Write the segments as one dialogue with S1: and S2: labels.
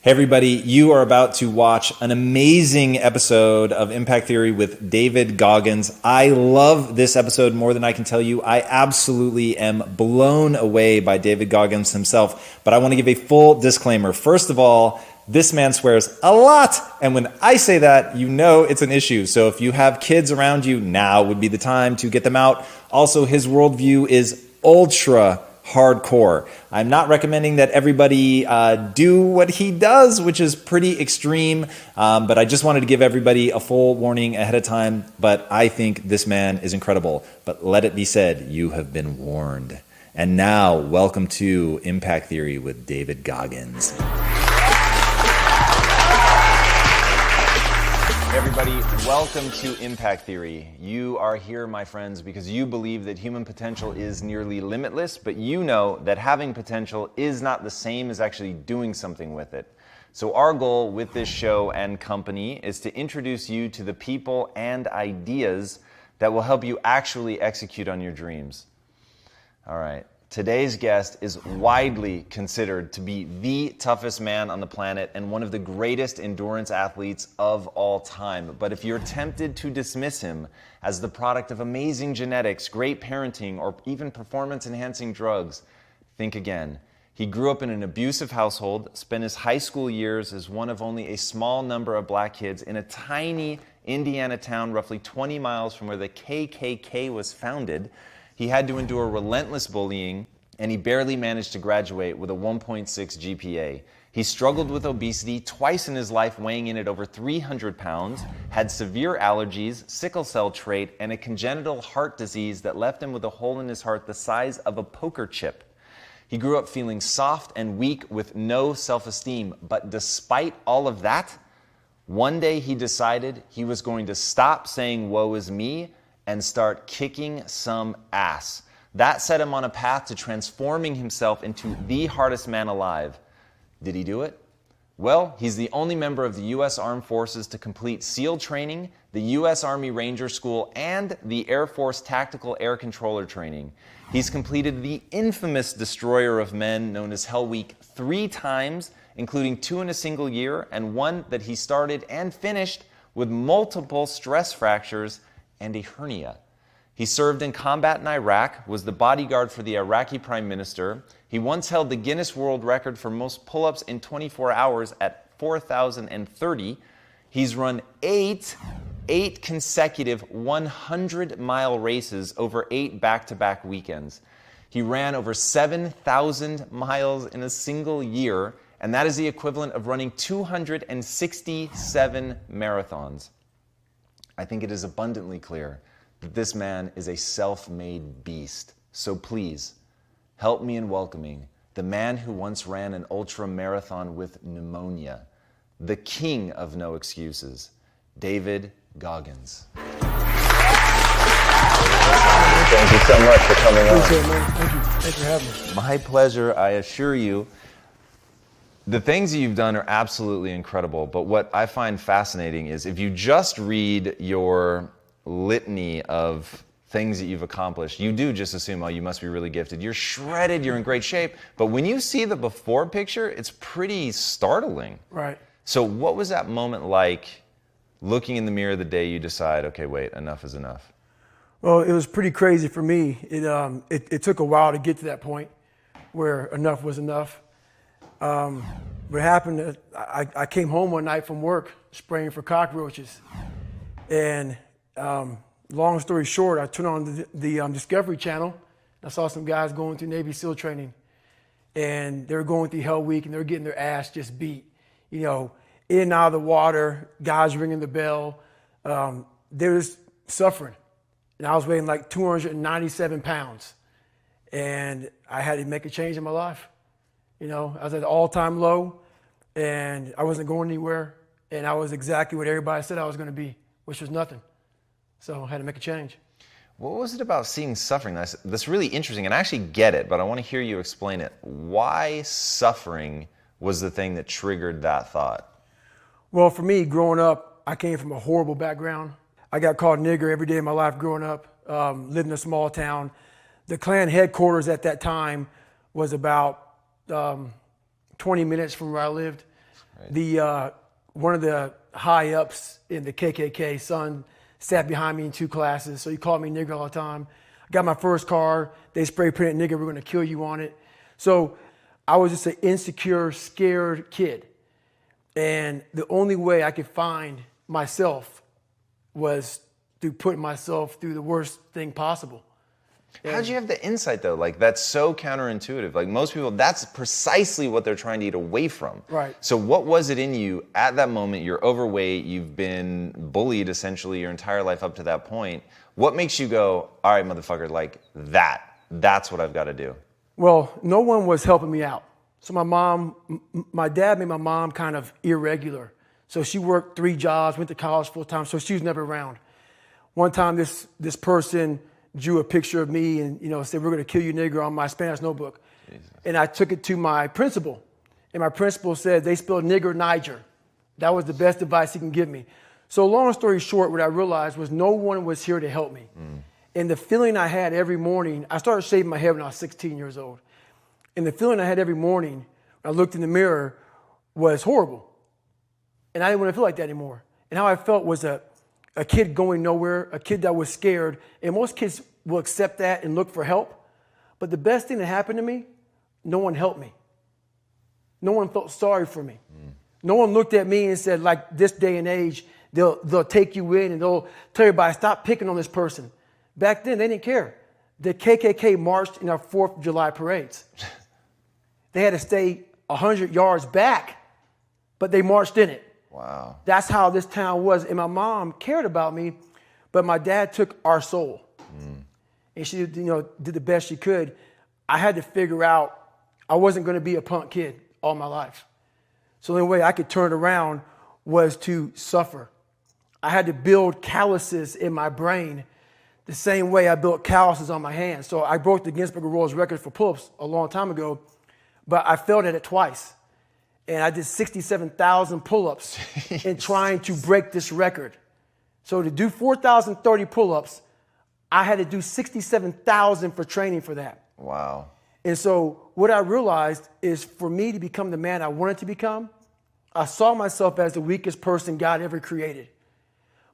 S1: Hey everybody, you are about to watch an amazing episode of Impact Theory with David Goggins. I love this episode more than I can tell you. I absolutely am blown away by David Goggins himself, but I want to give a full disclaimer. First of all, this man swears a lot, and when I say that, you know it's an issue. So if you have kids around you, now would be the time to get them out. Also, his worldview is ultra hardcore. I'm not recommending that everybody do what he does, which is pretty extreme, but I just wanted to give everybody a full warning ahead of time. But I think this man is incredible. But let it be said, you have been warned. And now, welcome to Impact Theory with David Goggins. Everybody, welcome to Impact Theory. You are here, my friends, because you believe that human potential is nearly limitless, but you know that having potential is not the same as actually doing something with it. So our goal with this show and company is to introduce you to the people and ideas that will help you actually execute on your dreams. All right. Today's guest is widely considered to be the toughest man on the planet and one of the greatest endurance athletes of all time. But if you're tempted to dismiss him as the product of amazing genetics, great parenting, or even performance-enhancing drugs, think again. He grew up in an abusive household, spent his high school years as one of only a small number of black kids in a tiny Indiana town roughly 20 miles from where the KKK was founded. He had to endure relentless bullying, and he barely managed to graduate with a 1.6 GPA. He struggled with obesity twice in his life, weighing in at over 300 pounds, had severe allergies, sickle cell trait, and a congenital heart disease that left him with a hole in his heart the size of a poker chip. He grew up feeling soft and weak with no self-esteem, but despite all of that, one day he decided he was going to stop saying woe is me and start kicking some ass. That set him on a path to transforming himself into the hardest man alive. Did he do it? Well, he's the only member of the U.S. Armed Forces to complete SEAL training, the U.S. Army Ranger School, and the Air Force Tactical Air Controller training. He's completed the infamous Destroyer of Men, known as Hell Week, 3 times, including 2 in a single year, and one that he started and finished with multiple stress fractures and a hernia. He served in combat in Iraq, was the bodyguard for the Iraqi Prime Minister. He once held the Guinness World Record for most pull-ups in 24 hours at 4,030. He's run eight consecutive 100-mile races over 8 back-to-back weekends. He ran over 7,000 miles in a single year, and that is the equivalent of running 267 marathons. I think it is abundantly clear that this man is a self-made beast. So please, help me in welcoming the man who once ran an ultramarathon with pneumonia, the king of no excuses, David Goggins. Thank you so much for coming on.
S2: Appreciate it, man. Thank you. Thanks for having me.
S1: My pleasure, I assure you. The things that you've done are absolutely incredible, but what I find fascinating is if you just read your litany of things that you've accomplished, you do just assume, oh, you must be really gifted. You're shredded, you're in great shape. But when you see the before picture, it's pretty startling.
S2: Right.
S1: So what was that moment like looking in the mirror the day you decide, okay, wait, enough is enough?
S2: Well, it was pretty crazy for me. It took a while to get to that point where enough was enough. What happened, I came home one night from work spraying for cockroaches. And long story short, I turned on the Discovery Channel. I saw some guys going through Navy SEAL training. And they were going through Hell Week and they were getting their ass just beat. You know, in and out of the water, guys ringing the bell. They were just suffering. And I was weighing like 297 pounds. And I had to make a change in my life. You know, I was at an all-time low, and I wasn't going anywhere, and I was exactly what everybody said I was going to be, which was nothing. So I had to make a change.
S1: What was it about seeing suffering that's really interesting? And I actually get it, but I want to hear you explain it. Why suffering was the thing that triggered that thought?
S2: Well, for me, growing up, I came from a horrible background. I got called nigger every day of my life growing up, lived in a small town. The Klan headquarters at that time was about 20 minutes from where I lived. One of the high ups in the KKK, son, sat behind me in 2 classes, so he called me nigger all the time. I got my first car, they spray painted nigger, we're gonna kill you on it. So I was just an insecure, scared kid. And the only way I could find myself was through putting myself through the worst thing possible.
S1: How'd you have the insight though? Like that's so counterintuitive. Like most people, that's precisely what they're trying to eat away from.
S2: Right.
S1: So what was it in you at that moment? You're overweight, you've been bullied essentially your entire life up to that point. What makes you go, all right, motherfucker, like that's what I've got to do?
S2: Well, no one was helping me out. So my dad made my mom kind of irregular. So she worked 3 jobs, went to college full time, so she was never around. One time this person drew a picture of me and said, we're gonna kill you nigger on my Spanish notebook. Jesus. And I took it to my principal. And my principal said, they spelled nigger Niger. That was the best advice he can give me. So long story short, what I realized was no one was here to help me. And the feeling I had every morning, I started shaving my head when I was 16 years old. And the feeling I had every morning when I looked in the mirror was horrible. And I didn't want to feel like that anymore. And how I felt was a kid going nowhere, a kid that was scared. And most kids will accept that and look for help. But the best thing that happened to me, no one helped me. No one felt sorry for me. No one looked at me and said, like this day and age, they'll take you in and they'll tell everybody, stop picking on this person. Back then, they didn't care. The KKK marched in our 4th of July parades. They had to stay 100 yards back, but they marched in it.
S1: Wow.
S2: That's how this town was. And my mom cared about me, but my dad took our soul. And she did the best she could. I had to figure out I wasn't going to be a punk kid all my life. So the only way I could turn it around was to suffer. I had to build calluses in my brain the same way I built calluses on my hands. So I broke the Guinness Book of World Records for pull-ups a long time ago, but I failed at it twice. And I did 67,000 pull-ups in trying to break this record. So to do 4,030 pull-ups, I had to do 67,000 for training for that.
S1: Wow.
S2: And so what I realized is for me to become the man I wanted to become, I saw myself as the weakest person God ever created.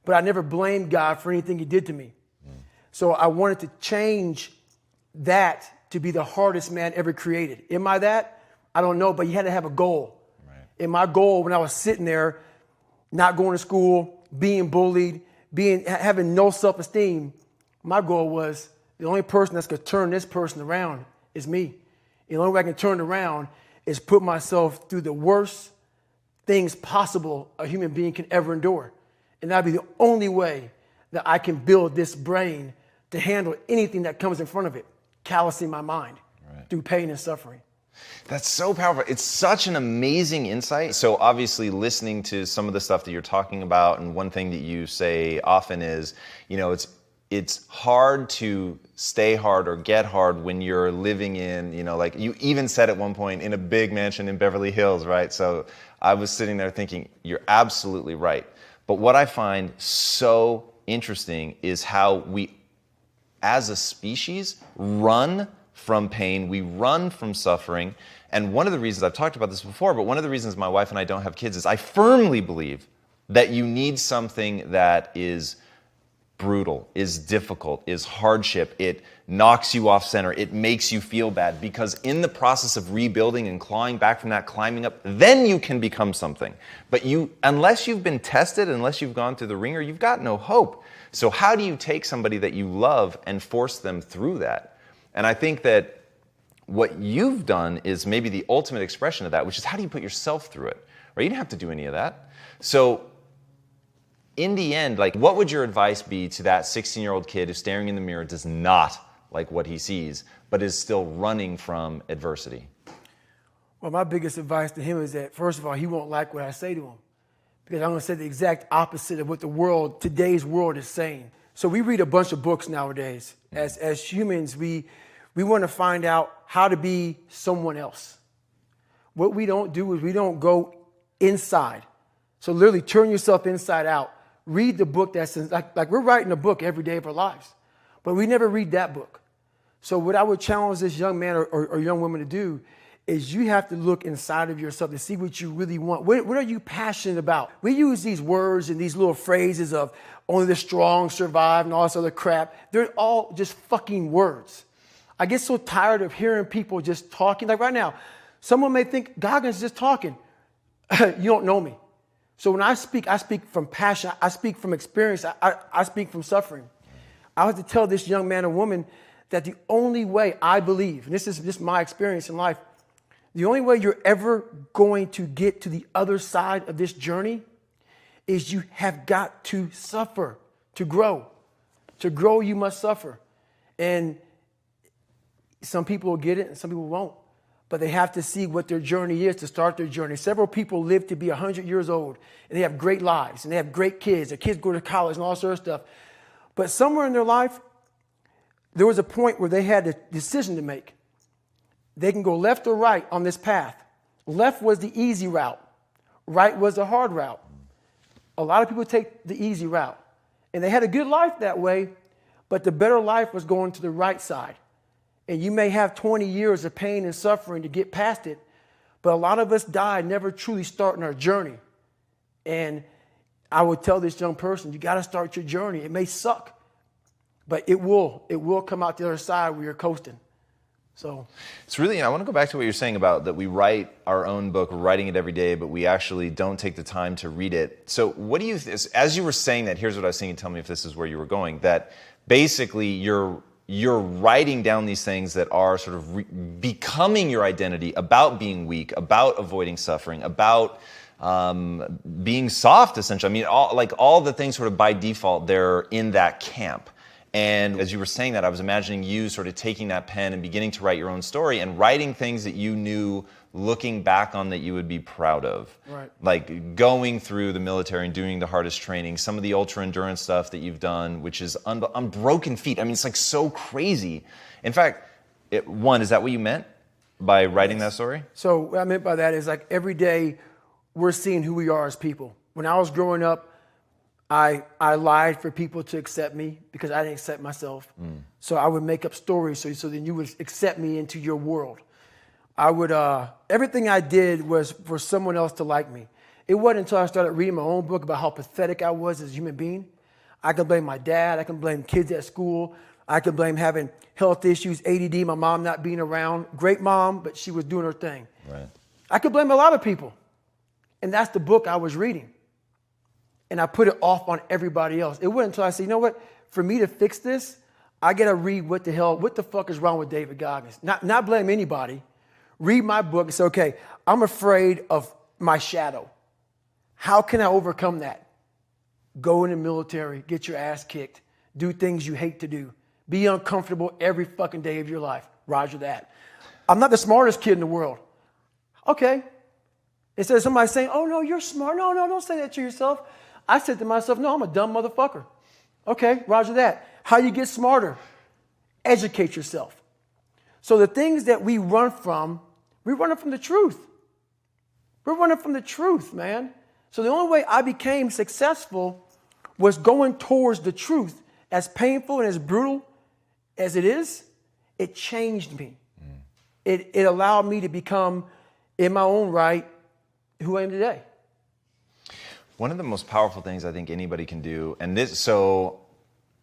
S2: But I never blamed God for anything he did to me. So I wanted to change that to be the hardest man ever created. Am I that? I don't know, but you had to have a goal. Right. And my goal when I was sitting there, not going to school, being bullied, having no self-esteem, my goal was the only person that's going to turn this person around is me. And the only way I can turn it around is put myself through the worst things possible a human being can ever endure. And that'd be the only way that I can build this brain to handle anything that comes in front of it, callousing my mind through pain and suffering.
S1: That's so powerful. It's such an amazing insight. So obviously listening to some of the stuff that you're talking about, and one thing that you say often is, it's hard to stay hard or get hard when you're living in, like you even said at one point, in a big mansion in Beverly Hills, right? So I was sitting there thinking, you're absolutely right. But what I find so interesting is how we, as a species, run from pain, we run from suffering. And one of the reasons, I've talked about this before, but one of the reasons my wife and I don't have kids is I firmly believe that you need something that is brutal, is difficult, is hardship. It knocks you off center. It makes you feel bad, because in the process of rebuilding and clawing back from that, climbing up, then you can become something. But unless you've been tested, unless you've gone through the ringer, you've got no hope. So how do you take somebody that you love and force them through that? And I think that what you've done is maybe the ultimate expression of that, which is how do you put yourself through it? Right? You didn't have to do any of that. So in the end, like, what would your advice be to that 16-year-old kid who's staring in the mirror, does not like what he sees, but is still running from adversity?
S2: Well, my biggest advice to him is that, first of all, he won't like what I say to him, because I'm going to say the exact opposite of what today's world is saying. So we read a bunch of books nowadays. As humans, we want to find out how to be someone else. What we don't do is we don't go inside. So literally turn yourself inside out. Read the book that's like we're writing a book every day of our lives, but we never read that book. So what I would challenge this young man or young woman to do is you have to look inside of yourself to see what you really want. What are you passionate about? We use these words and these little phrases of only the strong survive and all this other crap. They're all just fucking words. I get so tired of hearing people just talking. Like right now, someone may think Goggins is just talking. You don't know me. So when I speak from passion. I speak from experience. I speak from suffering. I have to tell this young man or woman that the only way I believe, and this is just my experience in life, the only way you're ever going to get to the other side of this journey is you have got to suffer to grow. To grow, you must suffer. And some people will get it and some people won't. But they have to see what their journey is to start their journey. Several people live to be 100 years old, and they have great lives, and they have great kids. Their kids go to college and all sorts of stuff. But somewhere in their life, there was a point where they had a decision to make. They can go left or right on this path. Left was the easy route. Right was the hard route. A lot of people take the easy route. And they had a good life that way, but the better life was going to the right side. And you may have 20 years of pain and suffering to get past it, but a lot of us die never truly starting our journey. And I would tell this young person, you got to start your journey. It may suck, but it will come out the other side where you're coasting. So
S1: it's really, I want to go back to what you're saying about that we write our own book, we're writing it every day, but we actually don't take the time to read it. So what do you, as you were saying that, here's what I was saying, tell me if this is where you were going, that basically you're writing down these things that are sort of becoming your identity, about being weak, about avoiding suffering, about being soft, essentially. I mean, all the things sort of by default, they're in that camp. And as you were saying that, I was imagining you sort of taking that pen and beginning to write your own story and writing things that you knew, looking back on, that you would be proud of.
S2: Right.
S1: Like going through the military and doing the hardest training, some of the ultra endurance stuff that you've done, which is on broken feet. I mean, it's like so crazy. In fact, is that what you meant by writing that story?
S2: So what I meant by that is like every day we're seeing who we are as people. When I was growing up, I lied for people to accept me because I didn't accept myself. So I would make up stories so then you would accept me into your world. I would, everything I did was for someone else to like me. It wasn't until I started reading my own book about how pathetic I was as a human being. I can blame my dad. I can blame kids at school. I can blame having health issues, ADD, my mom not being around. Great mom, but she was doing her thing.
S1: Right.
S2: I could blame a lot of people. And that's the book I was reading. And I put it off on everybody else. It wasn't until I said, you know what? For me to fix this, I got to read what the fuck is wrong with David Goggins. Not blame anybody. Read my book and say, okay, I'm afraid of my shadow. How can I overcome that? Go in the military, get your ass kicked, do things you hate to do, be uncomfortable every fucking day of your life. Roger that. I'm not the smartest kid in the world. Okay. Instead of somebody saying, oh, no, you're smart. No, don't say that to yourself. I said to myself, no, I'm a dumb motherfucker. Okay, roger that. How you get smarter? Educate yourself. So the things that we run from the truth. We're running from the truth, man. So the only way I became successful was going towards the truth. As painful and as brutal as it is, it changed me. It allowed me to become, in my own right, who I am today.
S1: One of the most powerful things I think anybody can do, so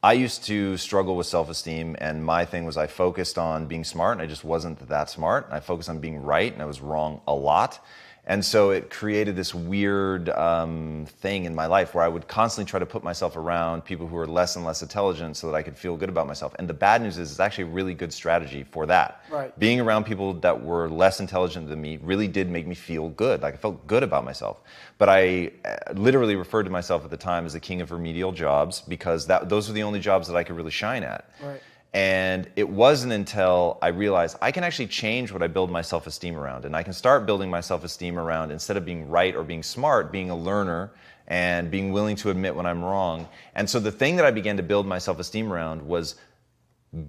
S1: I used to struggle with self-esteem, and my thing was I focused on being smart, and I just wasn't that smart. I focused on being right, and I was wrong a lot. And so it created this weird thing in my life where I would constantly try to put myself around people who were less and less intelligent so that I could feel good about myself. And the bad news is it's actually a really good strategy for that.
S2: Right.
S1: Being around people that were less intelligent than me really did make me feel good. Like I felt good about myself. But I literally referred to myself at the time as the king of remedial jobs because those were the only jobs that I could really shine at.
S2: Right.
S1: And it wasn't until I realized I can actually change what I build my self-esteem around. And I can start building my self-esteem around, instead of being right or being smart, being a learner and being willing to admit when I'm wrong. And so the thing that I began to build my self-esteem around was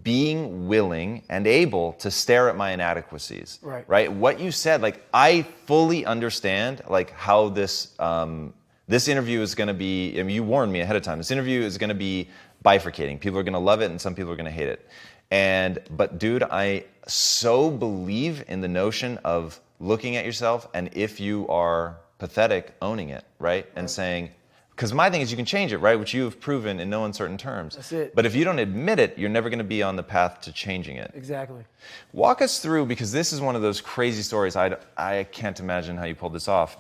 S1: being willing and able to stare at my inadequacies. Right? What you said, like I fully understand like how this interview is going to be. I mean, you warned me ahead of time. This interview is going to be bifurcating. People are going to love it and some people are going to hate it. But dude, I so believe in the notion of looking at yourself, and if you are pathetic, owning it, right? And saying, because my thing is you can change it, right? Which you have proven in no uncertain terms.
S2: That's it.
S1: But if you don't admit it, you're never going to be on the path to changing it.
S2: Exactly.
S1: Walk us through, because this is one of those crazy stories. I can't imagine how you pulled this off.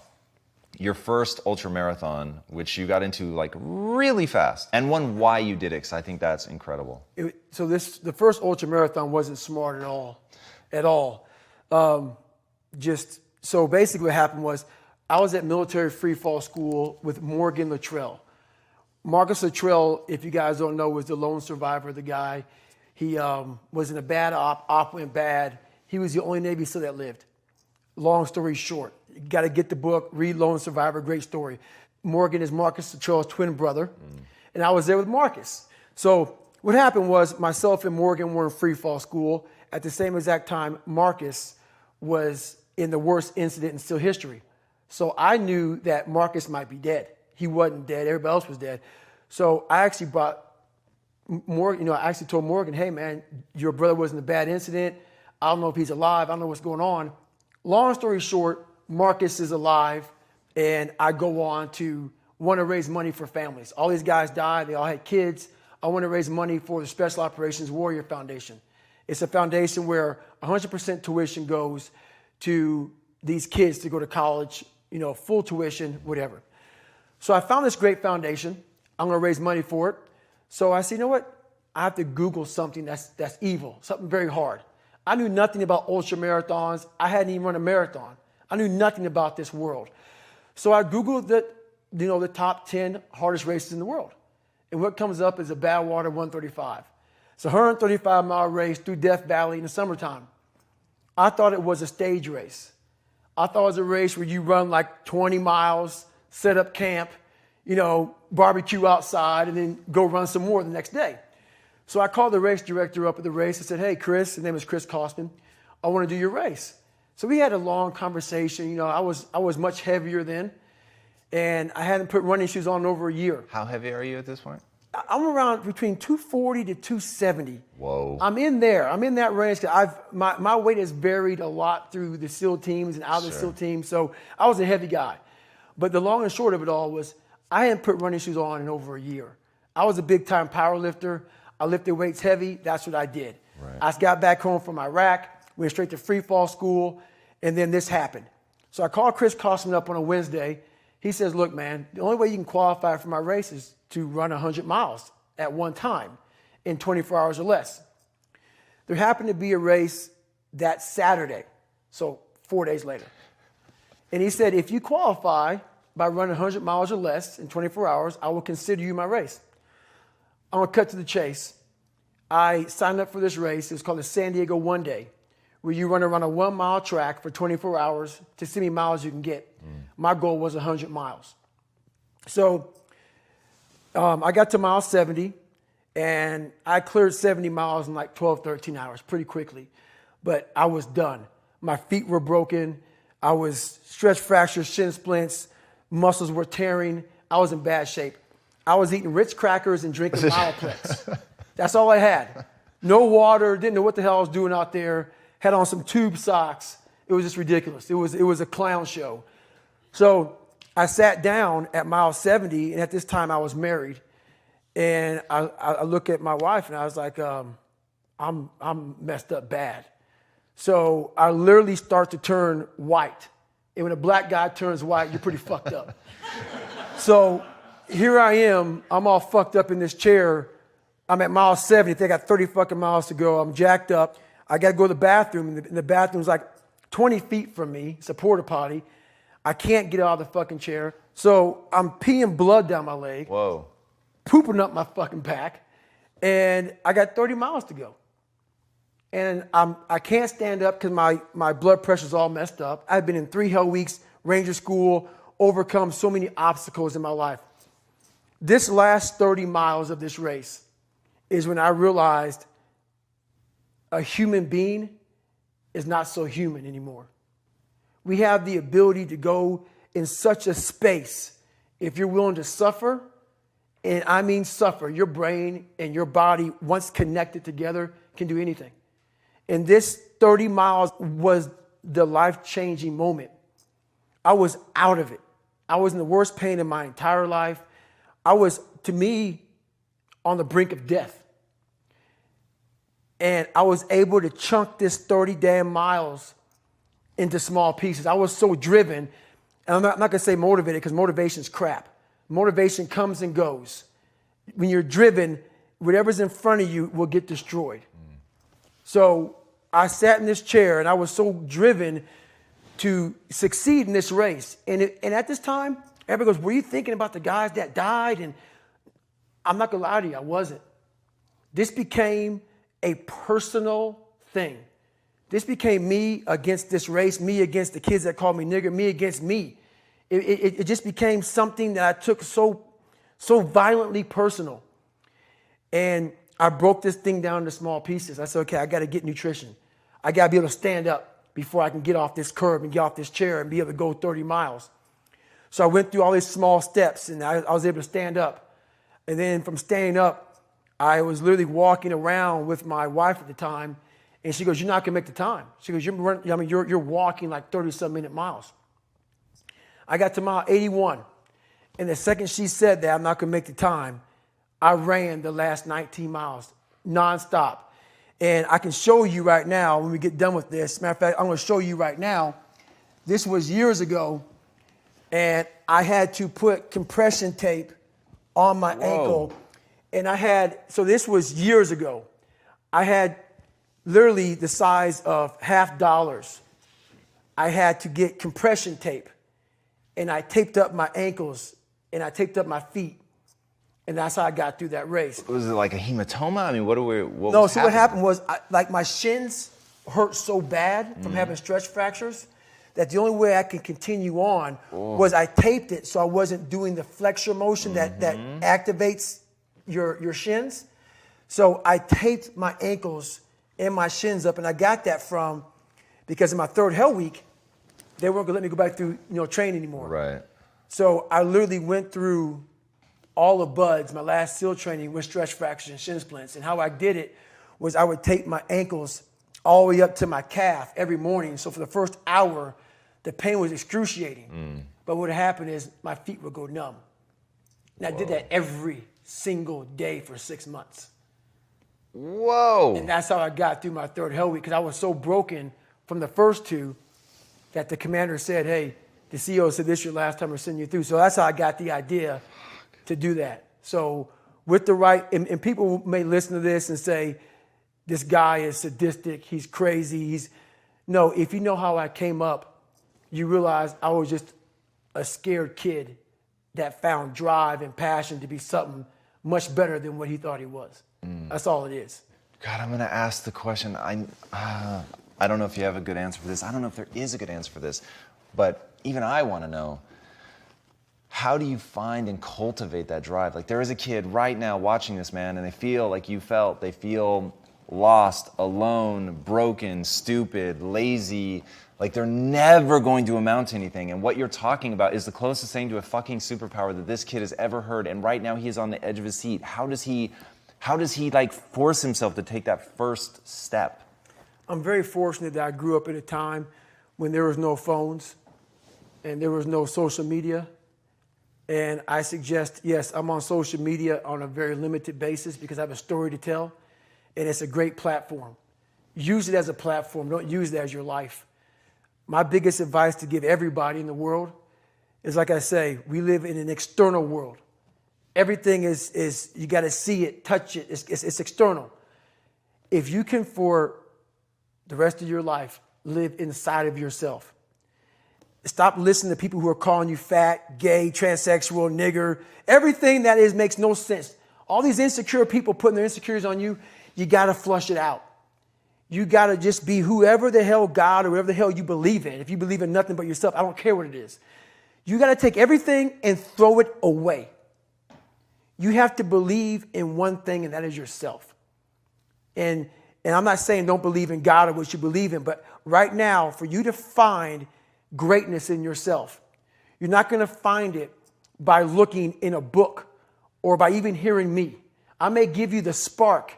S1: Your first ultramarathon, which you got into like really fast, and why you did it, because I think that's incredible.
S2: The first ultramarathon wasn't smart at all. So basically what happened was, I was at military free fall school with Morgan Luttrell. Marcus Luttrell, if you guys don't know, was the lone survivor, the guy. He was in a bad op went bad. He was the only Navy SEAL that lived. Long story short, you got to get the book, read Lone Survivor, great story. Morgan is Marcus Luttrell's twin brother, and I was there with Marcus. So what happened was, myself and Morgan were in free fall school. At the same exact time, Marcus was in the worst incident in SEAL history. So I knew that Marcus might be dead. He wasn't dead. Everybody else was dead. So I actually brought Morgan, I actually told Morgan, hey man, your brother was in a bad incident. I don't know if he's alive. I don't know what's going on. Long story short, Marcus is alive, and I go on to want to raise money for families. All these guys died. They all had kids. I want to raise money for the Special Operations Warrior Foundation. It's a foundation where 100% tuition goes to these kids to go to college, full tuition, whatever. So I found this great foundation. I'm going to raise money for it. So I said, you know what? I have to Google something that's evil, something very hard. I knew nothing about ultra marathons. I hadn't even run a marathon. I knew nothing about this world. So I Googled the top 10 hardest races in the world. And what comes up is a Badwater 135. It's a 135-mile race through Death Valley in the summertime. I thought it was a stage race. I thought it was a race where you run like 20 miles, set up camp, barbecue outside, and then go run some more the next day. So I called the race director up at the race. I said, hey, Chris, his name is Chris Kosman. I want to do your race. So we had a long conversation. I was much heavier then, and I hadn't put running shoes on in over a year.
S1: How heavy are you at this point?
S2: I'm around between 240 to 270.
S1: Whoa.
S2: I'm in there. I'm in that range. My weight has varied a lot through the SEAL teams and out of the SEAL teams, so I was a heavy guy. But the long and short of it all was, I hadn't put running shoes on in over a year. I was a big-time power lifter. I lifted weights heavy. That's what I did. Right. I got back home from Iraq, went straight to free fall school, and then this happened. So I called Chris Kosman up on a Wednesday. He says, look, man, the only way you can qualify for my race is to run 100 miles at one time in 24 hours or less. There happened to be a race that Saturday, so 4 days later. And he said, if you qualify by running 100 miles or less in 24 hours, I will consider you my race. I'm going to cut to the chase. I signed up for this race. It's called the San Diego One Day, where you run around a 1 mile track for 24 hours to see how many miles you can get. My goal was 100 miles. So I got to mile 70, and I cleared 70 miles in like 12, 13 hours pretty quickly. But I was done. My feet were broken. I was stress fractures, shin splints, muscles were tearing. I was in bad shape. I was eating Ritz crackers and drinking Miloplex. That's all I had. No water, didn't know what the hell I was doing out there. Had on some tube socks. It was just ridiculous. It was a clown show. So I sat down at mile 70, and at this time I was married. And I look at my wife, and I was like, I'm messed up bad. So I literally start to turn white. And when a black guy turns white, you're pretty fucked up. So here I am, I'm all fucked up in this chair. I'm at mile 70. They got 30 fucking miles to go. I'm jacked up. I got to go to the bathroom, and the bathroom's like 20 feet from me. It's a porta potty. I can't get out of the fucking chair. So I'm peeing blood down my leg.
S1: Whoa.
S2: Pooping up my fucking pack. And I got 30 miles to go. And I can't stand up because my blood pressure's all messed up. I've been in 3 hell weeks, Ranger school, overcome so many obstacles in my life. This last 30 miles of this race is when I realized a human being is not so human anymore. We have the ability to go in such a space if you're willing to suffer, and I mean suffer. Your brain and your body, once connected together, can do anything. And this 30 miles was the life-changing moment. I was out of it. I was in the worst pain in my entire life. I was, to me, on the brink of death. And I was able to chunk this 30 damn miles into small pieces. I was so driven, and I'm not going to say motivated because motivation's crap. Motivation comes and goes. When you're driven, whatever's in front of you will get destroyed. So I sat in this chair and I was so driven to succeed in this race. And at this time, everybody goes, were you thinking about the guys that died? And I'm not going to lie to you, I wasn't. This became a personal thing. This became me against this race, me against the kids that called me nigger, me against me. It just became something that I took so violently personal. And I broke this thing down into small pieces. I said, okay, I got to get nutrition. I got to be able to stand up before I can get off this curb and get off this chair and be able to go 30 miles. So I went through all these small steps and I was able to stand up. And then from standing up, I was literally walking around with my wife at the time. And she goes, you're not going to make the time. She goes, you're walking like 30-some minute miles. I got to mile 81. And the second she said that I'm not going to make the time, I ran the last 19 miles nonstop. And I can show you right now when we get done with this. Matter of fact, I'm going to show you right now. This was years ago. And I had to put compression tape on my ankle. And so this was years ago. I had literally the size of $50. I had to get compression tape. And I taped up my ankles and I taped up my feet. And that's how I got through that race.
S1: Was it like a hematoma? I mean, what
S2: happened was, my shins hurt so bad from having stretch fractures that the only way I could continue on was I taped it so I wasn't doing the flexor motion that activates your shins. So I taped my ankles and my shins up, and I got that because in my third hell week, they weren't gonna let me go back through train anymore.
S1: Right.
S2: So I literally went through all of BUD/S, my last SEAL training, with stretch fractures and shin splints. And how I did it was I would tape my ankles all the way up to my calf every morning. So for the first hour, the pain was excruciating. But what would happen is my feet would go numb. And I did that every single day for 6 months.
S1: Whoa.
S2: And that's how I got through my third hell week, because I was so broken from the first two that the commander said, hey, the CEO said this is your last time we're sending you through. So that's how I got the idea to do that. So with the right, and people may listen to this and say, this guy is sadistic, he's crazy, no, if you know how I came up, you realize I was just a scared kid that found drive and passion to be something much better than what he thought he was. That's all it is.
S1: God, I'm going to ask the question. I don't know if you have a good answer for this. I don't know if there is a good answer for this. But even I want to know, how do you find and cultivate that drive? Like, there is a kid right now watching this, man, and they feel like you felt. They feel lost, alone, broken, stupid, lazy, like they're never going to amount to anything. And what you're talking about is the closest thing to a fucking superpower that this kid has ever heard. And right now he is on the edge of his seat. How does he like force himself to take that first step?
S2: I'm very fortunate that I grew up at a time when there was no phones and there was no social media. And I suggest, yes, I'm on social media on a very limited basis because I have a story to tell, and it's a great platform. Use it as a platform. Don't use it as your life. My biggest advice to give everybody in the world is, like I say, we live in an external world. Everything is you got to see it, touch it. It's external. If you can, for the rest of your life, live inside of yourself. Stop listening to people who are calling you fat, gay, transsexual, nigger. Everything that is makes no sense. All these insecure people putting their insecurities on you, you got to flush it out. You got to just be whoever the hell God or whatever the hell you believe in. If you believe in nothing but yourself, I don't care what it is. You got to take everything and throw it away. You have to believe in one thing, and that is yourself. And I'm not saying don't believe in God or what you believe in, but right now, for you to find greatness in yourself, you're not going to find it by looking in a book or by even hearing me. I may give you the spark,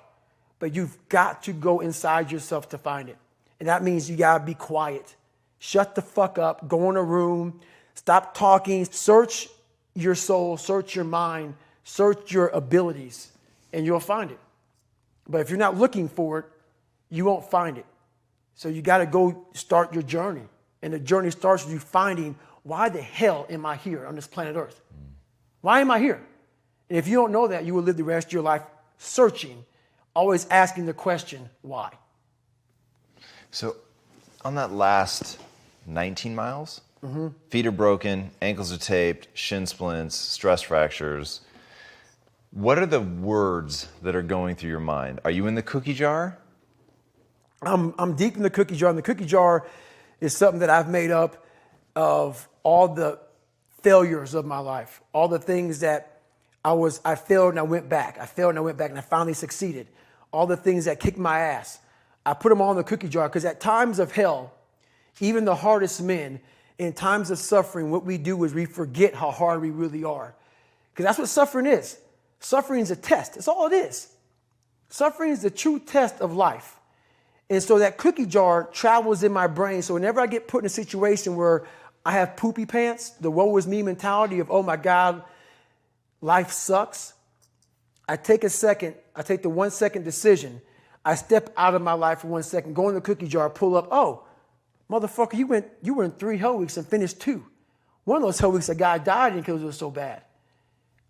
S2: but you've got to go inside yourself to find it. And that means you gotta be quiet. Shut the fuck up, go in a room, stop talking, search your soul, search your mind, search your abilities, and you'll find it. But if you're not looking for it, you won't find it. So you gotta go start your journey. And the journey starts with you finding, why the hell am I here on this planet Earth? Why am I here? And if you don't know that, you will live the rest of your life searching, always asking the question, why?
S1: So on that last 19 miles, feet are broken, ankles are taped, shin splints, stress fractures. What are the words that are going through your mind? Are you in the cookie jar?
S2: I'm deep in the cookie jar. And the cookie jar is something that I've made up of all the failures of my life, all the things that I failed and I went back. I failed and I went back and I finally succeeded. All the things that kicked my ass. I put them all in the cookie jar because at times of hell, even the hardest men, in times of suffering, what we do is we forget how hard we really are. Because that's what suffering is. Suffering is a test. That's all it is. Suffering is the true test of life. And so that cookie jar travels in my brain. So whenever I get put in a situation where I have poopy pants, the woe is me mentality of, oh my God, life sucks. I take a second, I take the 1 second decision. I step out of my life for 1 second, go in the cookie jar, pull up, oh, motherfucker, you were in 3 hell weeks and finished 2. One of those hell weeks, a guy died because it was so bad.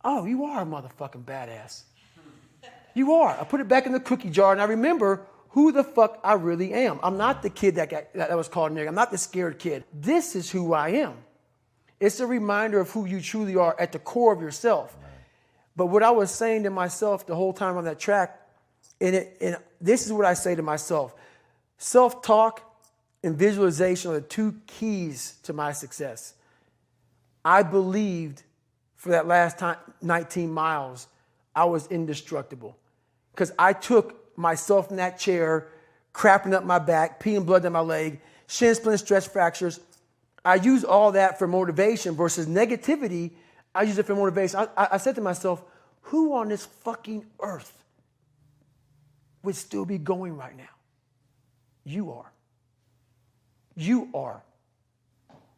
S2: Oh, you are a motherfucking badass. You are. I put it back in the cookie jar and I remember who the fuck I really am. I'm not the kid that was called nigga. I'm not the scared kid. This is who I am. It's a reminder of who you truly are at the core of yourself. But what I was saying to myself the whole time on that track, and this is what I say to myself. Self-talk and visualization are the 2 keys to my success. I believed for that last 19 miles, I was indestructible. Because I took myself in that chair, crapping up my back, peeing blood down my leg, shin splints, stress fractures. I use all that for motivation versus negativity. I use it for motivation. I said to myself, who on this fucking earth would still be going right now? You are. You are.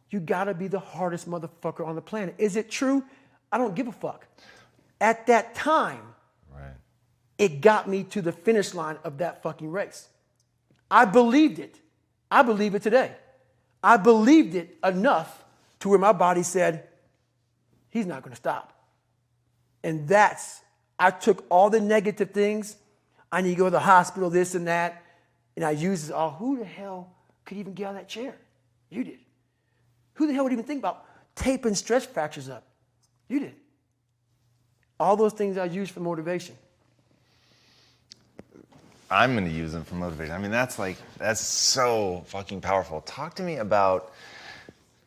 S2: You gotta be the hardest motherfucker on the planet. Is it true? I don't give a fuck. At that time, it got me to the finish line of that fucking race. I believed it. I believe it today. I believed it enough to where my body said, he's not gonna stop. And I took all the negative things. I need to go to the hospital, this and that. And I used it, oh, who the hell could even get out of that chair? You did. Who the hell would even think about taping stress fractures up? You did. All those things I used for motivation.
S1: I'm going to use them for motivation. I mean, that's so fucking powerful. Talk to me about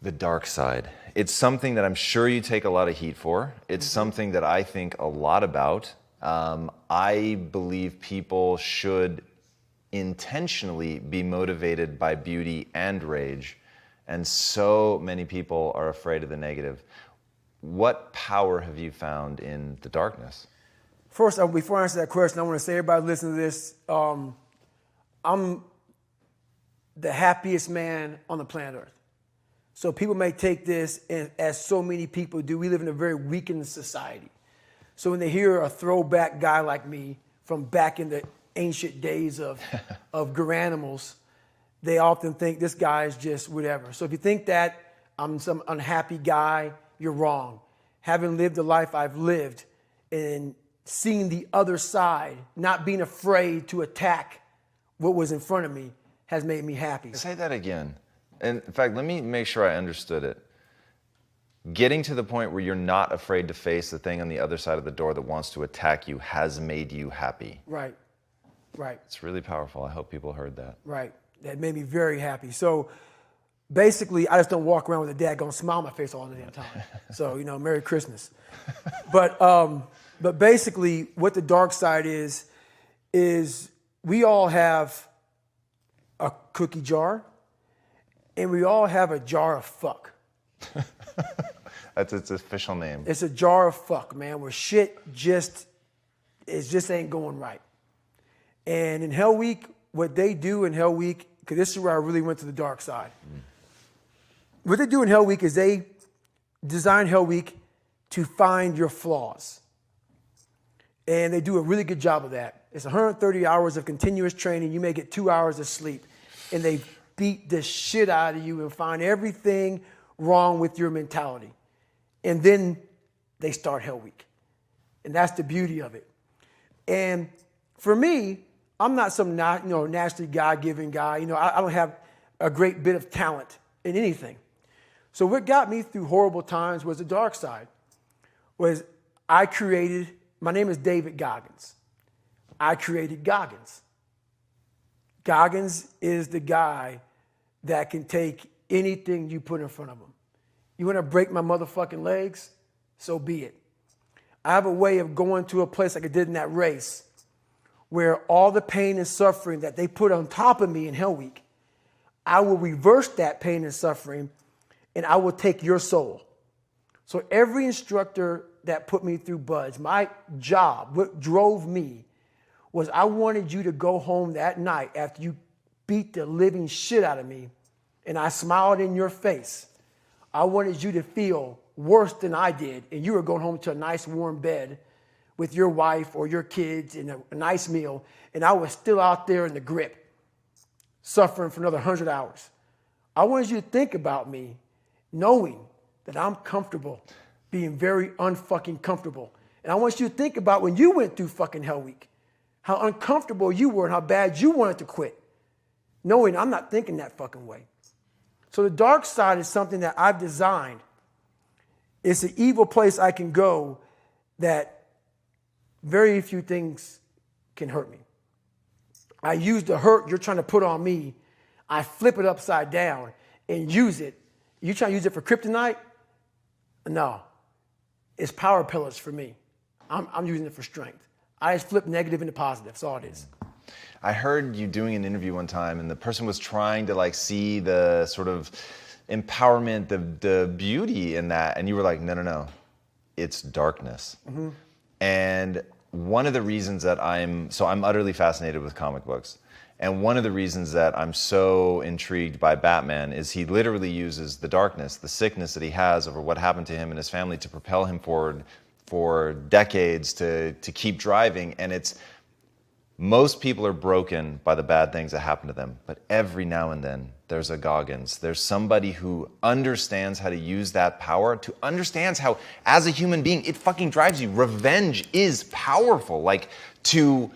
S1: the dark side. It's something that I'm sure you take a lot of heat for. It's something that I think a lot about. I believe people should intentionally be motivated by beauty and rage. And so many people are afraid of the negative. What power have you found in the darkness?
S2: First, before I answer that question, I want to say, everybody listening to this, I'm the happiest man on the planet Earth. So people may take this, and as so many people do, we live in a very weakened society. So when they hear a throwback guy like me from back in the ancient days of Garanimals, they often think this guy is just whatever. So if you think that I'm some unhappy guy, you're wrong. Having lived the life I've lived and seeing the other side, not being afraid to attack what was in front of me, has made me happy.
S1: Say that again. And in fact, let me make sure I understood it. Getting to the point where you're not afraid to face the thing on the other side of the door that wants to attack you has made you happy.
S2: Right, right.
S1: It's really powerful. I hope people heard that.
S2: Right, that made me very happy. So basically, I just don't walk around with a daggone smile on my face all the damn time. So, Merry Christmas. But basically, what the dark side is we all have a cookie jar, and we all have a jar of fuck.
S1: That's its official name.
S2: It's a jar of fuck, man, where shit just ain't going right. And in Hell Week, what they do in Hell Week, because this is where I really went to the dark side. What they do in Hell Week is they design Hell Week to find your flaws. And they do a really good job of that. It's 130 hours of continuous training. You may get 2 hours of sleep. And they beat the shit out of you and find everything wrong with your mentality. And then they start Hell Week. And that's the beauty of it. And for me, I'm not some naturally God-given guy. I don't have a great bit of talent in anything. So what got me through horrible times was the dark side. My name is David Goggins. I created Goggins. Goggins is the guy that can take anything you put in front of him. You want to break my motherfucking legs? So be it. I have a way of going to a place like I did in that race where all the pain and suffering that they put on top of me in Hell Week, I will reverse that pain and suffering and I will take your soul. So every instructor that put me through BUD/S, my job, what drove me was I wanted you to go home that night after you beat the living shit out of me and I smiled in your face. I wanted you to feel worse than I did and you were going home to a nice warm bed with your wife or your kids and a nice meal, and I was still out there in the grip, suffering for another 100 hours. I wanted you to think about me knowing that I'm comfortable being very unfucking comfortable. And I want you to think about when you went through fucking Hell Week, how uncomfortable you were and how bad you wanted to quit, knowing I'm not thinking that fucking way. So the dark side is something that I've designed. It's an evil place I can go that very few things can hurt me. I use the hurt you're trying to put on me. I flip it upside down and use it. You trying to use it for kryptonite? No. It's power pillars for me. I'm using it for strength. I just flip negative into positive. That's all it is.
S1: I heard you doing an interview one time and the person was trying to see the sort of empowerment, the beauty in that. And you were like, no. It's darkness. Mm-hmm. And one of the reasons that I'm utterly fascinated with comic books. And one of the reasons that I'm so intrigued by Batman is he literally uses the darkness, the sickness that he has over what happened to him and his family to propel him forward for decades to keep driving. And most people are broken by the bad things that happen to them. But every now and then there's a Goggins. There's somebody who understands how to use that power, understands how, as a human being, it fucking drives you. Revenge is powerful. To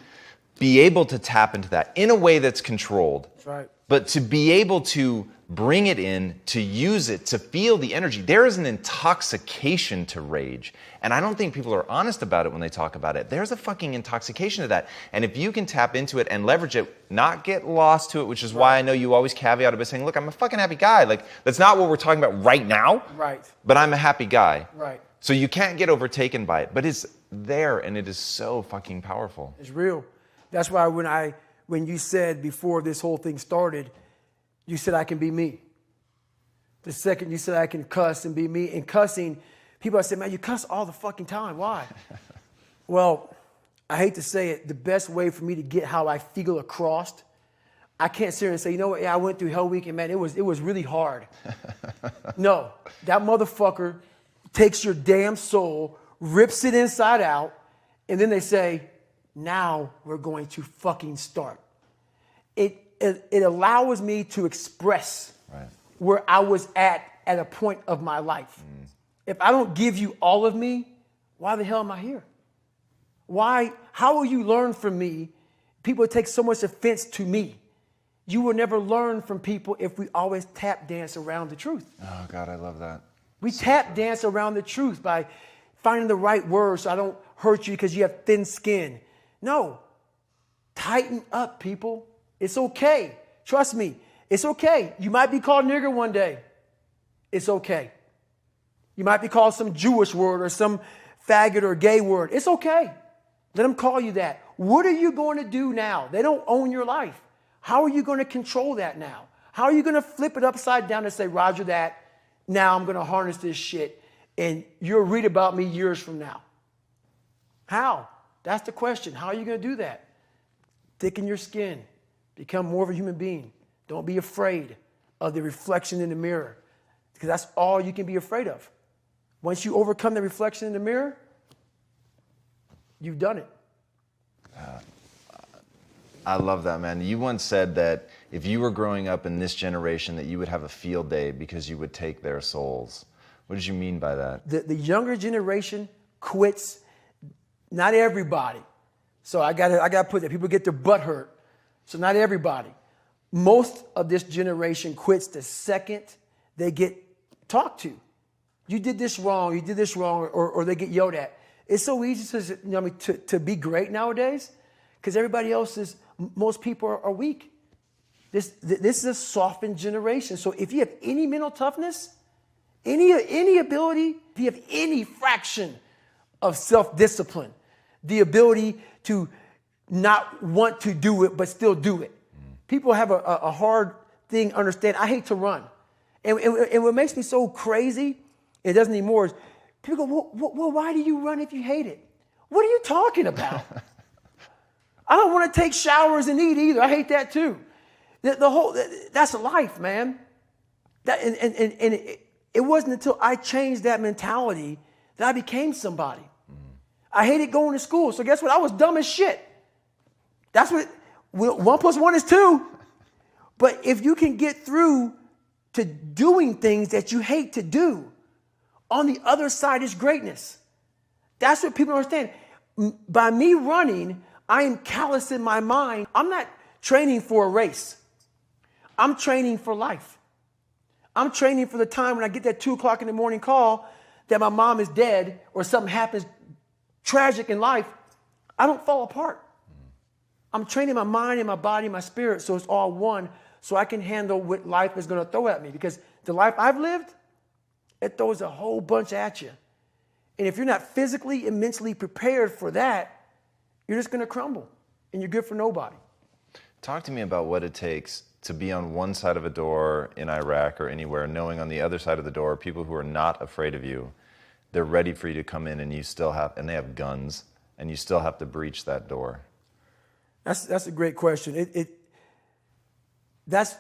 S1: be able to tap into that in a way that's controlled.
S2: That's right.
S1: But to be able to bring it in, to use it, to feel the energy. There is an intoxication to rage. And I don't think people are honest about it when they talk about it. There's a fucking intoxication to that. And if you can tap into it and leverage it, not get lost to it, which is why I know you always caveat it by saying, look, I'm a fucking happy guy. That's not what we're talking about right now.
S2: Right.
S1: But I'm a happy guy.
S2: Right.
S1: So you can't get overtaken by it. But it's there and it is so fucking powerful.
S2: It's real. That's why when you said before this whole thing started, you said I can be me. The second you said I can cuss and be me. And cussing, people say, man, you cuss all the fucking time. Why? Well, I hate to say it, the best way for me to get how I feel across, I can't sit here and say, you know what, yeah, I went through Hell Week and man, it was really hard. No, that motherfucker takes your damn soul, rips it inside out, and then they say, now we're going to fucking start. It allows me to express where I was at a point of my life. If I don't give you all of me, why the hell am I here? Why? How will you learn from me? People take so much offense to me. You will never learn from people if we always tap dance around the truth.
S1: Oh, God, I love that.
S2: We tap dance around the truth by finding the right words so I don't hurt you because you have thin skin. No. Tighten up, people. It's okay. Trust me. It's okay. You might be called nigger one day. It's okay. You might be called some Jewish word or some faggot or gay word. It's okay. Let them call you that. What are you going to do now? They don't own your life. How are you going to control that now? How are you going to flip it upside down and say, Roger that, now I'm going to harness this shit and you'll read about me years from now? How? That's the question. How are you going to do that? thicken your skin, become more of a human being. Don't be afraid of the reflection in the mirror, because that's all you can be afraid of. Once you overcome the reflection in the mirror, you've done it.
S1: I love that, man. You once said that if you were growing up in this generation, that you would have a field day because you would take their souls. What did you mean by that?
S2: The younger generation quits. Not everybody. So I gotta put that. People get their butt hurt. So not everybody. Most of this generation quits the second they get talked to. You did this wrong, or they get yelled at. It's so easy to be great nowadays because most people are weak. This is a softened generation. So if you have any mental toughness, any ability, if you have any fraction of self-discipline, the ability to not want to do it but still do it. People have a hard thing understand. I hate to run. And what makes me so crazy, it doesn't anymore, is people go, well, why do you run if you hate it? What are you talking about? I don't want to take showers and eat either. I hate that too. That's life, man. It wasn't until I changed that mentality that I became somebody. I hated going to school. So guess what? I was dumb as shit. That's what 1 + 1 is 2. But if you can get through to doing things that you hate to do, on the other side is greatness. That's what people don't understand. By me running, I am callous in my mind. I'm not training for a race. I'm training for life. I'm training for the time when I get that 2 o'clock in the morning call that my mom is dead or something happens tragic in life. I don't fall apart. I'm training my mind and my body and my spirit so it's all one, so I can handle what life is going to throw at me. Because the life I've lived, it throws a whole bunch at you. And if you're not physically and mentally prepared for that, you're just going to crumble and you're good for nobody.
S1: Talk to me about what it takes to be on one side of a door in Iraq or anywhere, knowing on the other side of the door, people who are not afraid of you, they're ready for you to come in and they have guns and you still have to breach that door.
S2: That's a great question. That's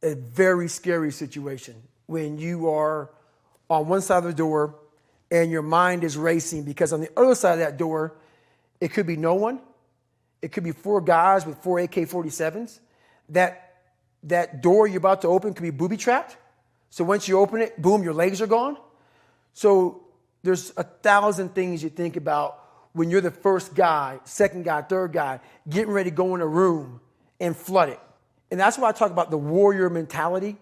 S2: a very scary situation when you are on one side of the door and your mind is racing, because on the other side of that door, it could be no one. It could be 4 guys with 4 AK-47s. That door you're about to open could be booby-trapped. So once you open it, boom, your legs are gone. So there's 1,000 things you think about when you're the first guy, second guy, third guy, getting ready to go in a room and flood it. And that's why I talk about the warrior mentality.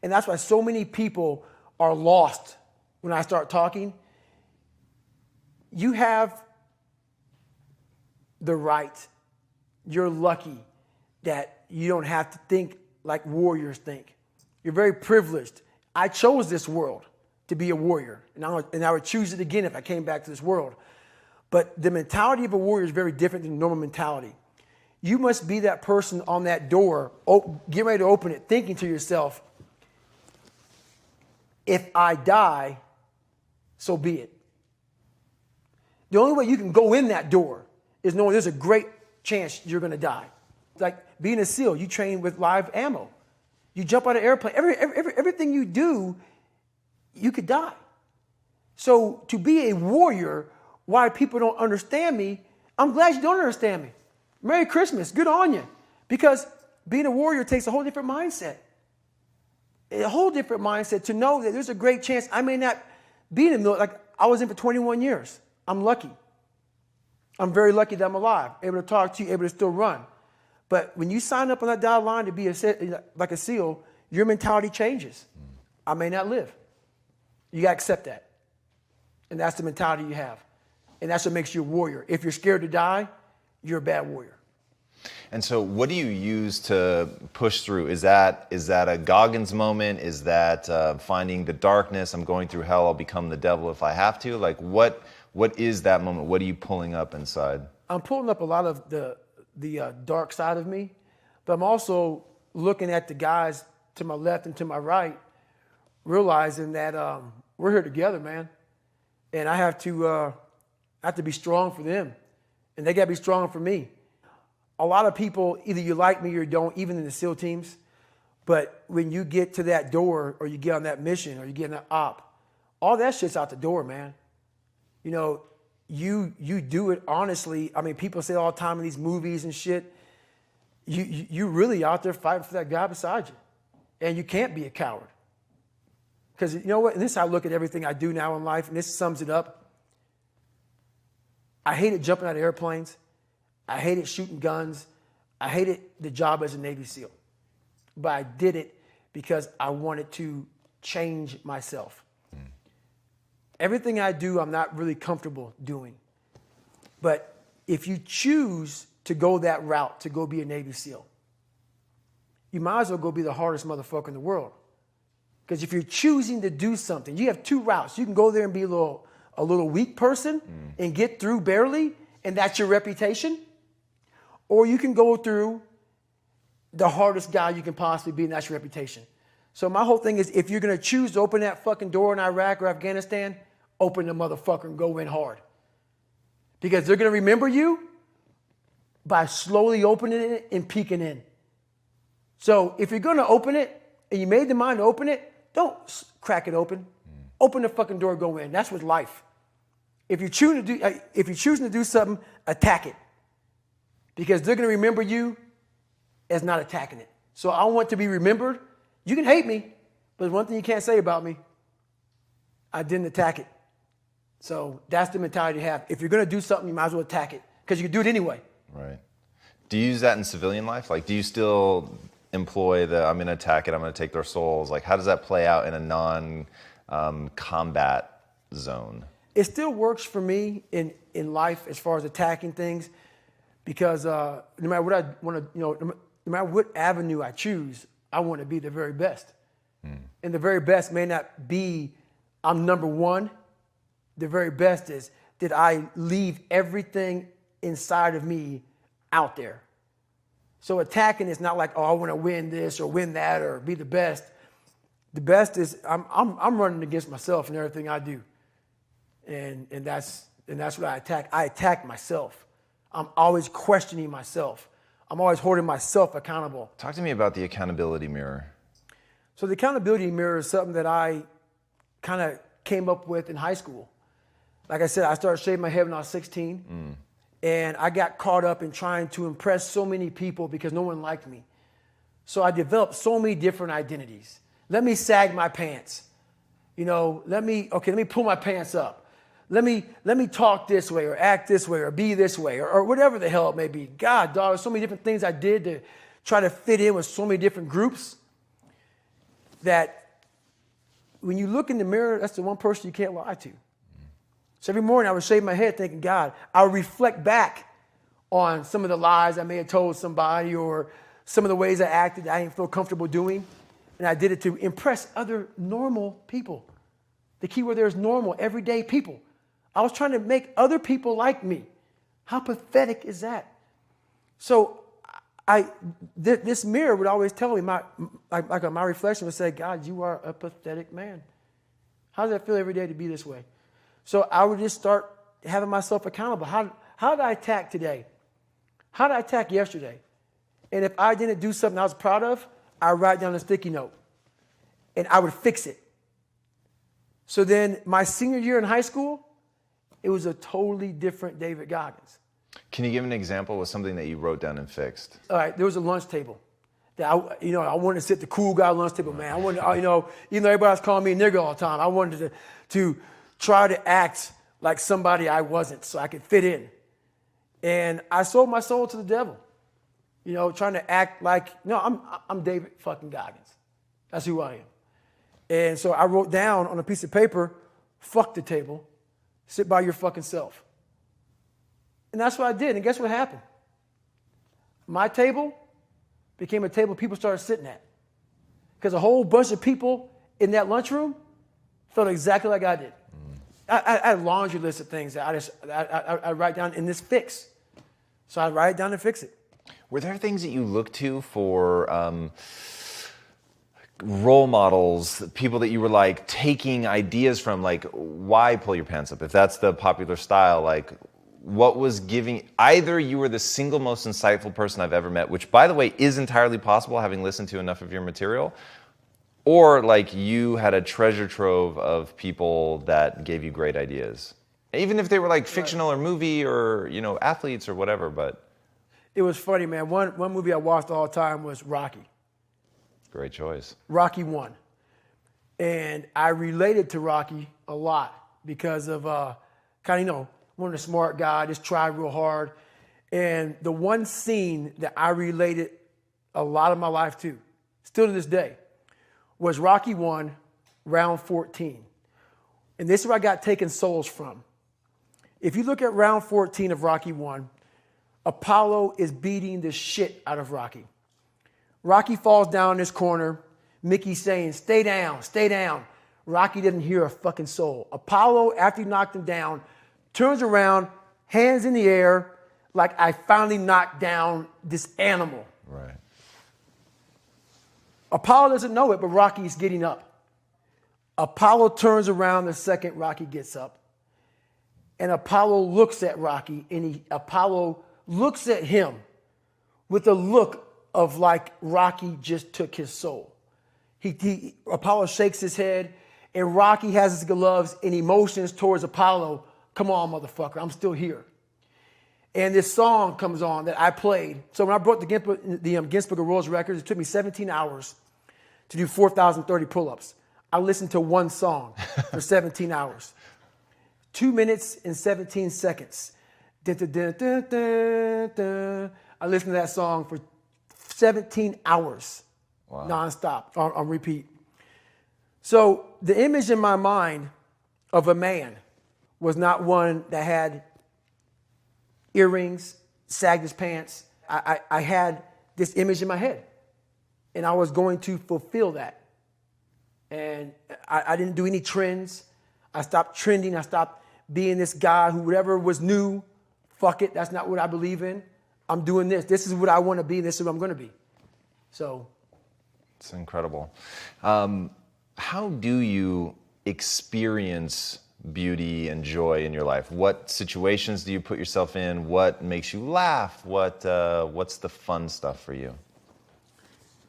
S2: And that's why so many people are lost when I start talking. You have the right. You're lucky that you don't have to think like warriors think. You're very privileged. I chose this world to be a warrior, and I would choose it again if I came back to this world. But the mentality of a warrior is very different than normal mentality. You must be that person on that door, get ready to open it, thinking to yourself, if I die, so be it. The only way you can go in that door is knowing there's a great chance you're going to die. Like being a SEAL, you train with live ammo. You jump out of an airplane. Everything you do, you could die. So to be a warrior, why people don't understand me, I'm glad you don't understand me. Merry Christmas. Good on you. Because being a warrior takes a whole different mindset. A whole different mindset to know that there's a great chance I may not be in the military. Like I was in for 21 years. I'm lucky. I'm very lucky that I'm alive, able to talk to you, able to still run. But when you sign up on that dotted line to be like a SEAL, your mentality changes. I may not live. You got to accept that. And that's the mentality you have. And that's what makes you a warrior. If you're scared to die, you're a bad warrior.
S1: And so what do you use to push through? Is that a Goggins moment? Is that finding the darkness? I'm going through hell. I'll become the devil if I have to. Like what is that moment? What are you pulling up inside? I'm
S2: pulling up a lot of the dark side of me, but I'm also looking at the guys to my left and to my right, realizing that we're here together, man. And I have to be strong for them, and they got to be strong for me. a lot of people, either you like me or you don't, even in the SEAL teams. But when you get to that door or you get on that mission or you get in that op, all that shit's out the door, man. You know, you do it honestly. I mean, people say all the time in these movies and shit, you really out there fighting for that guy beside you. And you can't be a coward. Because you know what? And this is how I look at everything I do now in life, and this sums it up. I hated jumping out of airplanes. I hated shooting guns. I hated the job as a Navy SEAL. But I did it because I wanted to change myself. Everything I do, I'm not really comfortable doing. But if you choose to go that route, to go be a Navy SEAL, you might as well go be the hardest motherfucker in the world. Because if you're choosing to do something, you have two routes. You can go there and be a little weak person and get through barely, and that's your reputation. Or you can go through the hardest guy you can possibly be, and that's your reputation. So my whole thing is, if you're going to choose to open that fucking door in Iraq or Afghanistan, open the motherfucker and go in hard. Because they're going to remember you by slowly opening it and peeking in. So if you're going to open it and you made the mind to open it, don't crack it open. Open the fucking door, go in. That's with life. If you're choosing to do something, attack it. Because they're going to remember you as not attacking it. So I want to be remembered. You can hate me, but there's one thing you can't say about me. I didn't attack it. So that's the mentality you have. If you're going to do something, you might as well attack it because you can do it anyway.
S1: Right. Do you use that in civilian life? Like, do you still employ I'm going to attack it, I'm going to take their souls? Like, how does that play out in a non-combat zone?
S2: It still works for me in life as far as attacking things because no matter what I want to, no matter what avenue I choose, I want to be the very best. And the very best may not be I'm number one. The very best is, did I leave everything inside of me out there? So attacking is not like, oh, I want to win this or win that or be the best. The best is I'm running against myself in everything I do. And that's what I attack. I attack myself. I'm always questioning myself. I'm always holding myself accountable.
S1: Talk to me about the accountability mirror.
S2: So the accountability mirror is something that I kind of came up with in high school. Like I said, I started shaving my head when I was 16. And I got caught up in trying to impress so many people because no one liked me. So I developed so many different identities. Let me sag my pants. You know, let me pull my pants up. Let me talk this way or act this way or be this way or whatever the hell it may be. God, dog, there's so many different things I did to try to fit in with so many different groups that when you look in the mirror, that's the one person you can't lie to. So every morning I would shave my head thinking, God, I would reflect back on some of the lies I may have told somebody or some of the ways I acted that I didn't feel comfortable doing. And I did it to impress other normal people. The key word there is normal, everyday people. I was trying to make other people like me. How pathetic is that? So this mirror would always tell me, my reflection would say, God, you are a pathetic man. How does that feel every day to be this way? So I would just start having myself accountable. How did I attack today? How did I attack yesterday? And if I didn't do something I was proud of, I would write down a sticky note and I would fix it. So then my senior year in high school, it was a totally different David Goggins.
S1: Can you give an example of something that you wrote down and fixed?
S2: All right, there was a lunch table. That I wanted to sit the cool guy lunch table, man. I wanted, even though everybody was calling me a nigger all the time, I wanted to try to act like somebody I wasn't so I could fit in. And I sold my soul to the devil, trying to act like, I'm David fucking Goggins. That's who I am. And so I wrote down on a piece of paper, fuck the table, sit by your fucking self. And that's what I did. And guess what happened? My table became a table people started sitting at. Because a whole bunch of people in that lunchroom felt exactly like I did. I had a laundry list of things that I write down in this fix. So I write it down and fix it.
S1: Were there things that you look to for role models, people that you were like taking ideas from, like why pull your pants up? If that's the popular style, like what was giving, either you were the single most insightful person I've ever met, which by the way is entirely possible having listened to enough of your material, or like you had a treasure trove of people that gave you great ideas. Even if they were like fictional or movie or, you know, athletes or whatever, but.
S2: It was funny, man. One movie I watched all the time was Rocky.
S1: Great choice.
S2: Rocky 1. And I related to Rocky a lot because of kind of, you know, one of the smart guy, just tried real hard. And the one scene that I related a lot of my life to, still to this day, was Rocky 1, round 14. And this is where I got taken souls from. If you look at round 14 of Rocky 1, Apollo is beating the shit out of Rocky. Rocky falls down in this corner. Mickey's saying, stay down, stay down. Rocky didn't hear a fucking soul. Apollo, after he knocked him down, turns around, hands in the air, like I finally knocked down this animal.
S1: Right.
S2: Apollo doesn't know it, but Rocky is getting up. Apollo turns around the second Rocky gets up. And Apollo looks at Rocky, and Apollo looks at him with a look of like Rocky just took his soul. Apollo shakes his head, and Rocky has his gloves and he motions towards Apollo. Come on, motherfucker, I'm still here. And this song comes on that I played. So when I broke the Guinness Book of World Records, it took me 17 hours to do 4,030 pull-ups. I listened to one song for 17 hours. 2 minutes and 17 seconds. Dun, dun, dun, dun, dun, dun. I listened to that song for 17 hours, nonstop, on repeat. So the image in my mind of a man was not one that had earrings, sagged his pants. I had this image in my head, and I was going to fulfill that. And I didn't do any trends. I stopped trending. I stopped being this guy who whatever was new, fuck it, that's not what I believe in. I'm doing this. This is what I want to be. This is what I'm going to be. So.
S1: It's incredible. How do you experience beauty and joy in your life? What situations do you put yourself in? What makes you laugh? What's the fun stuff for you?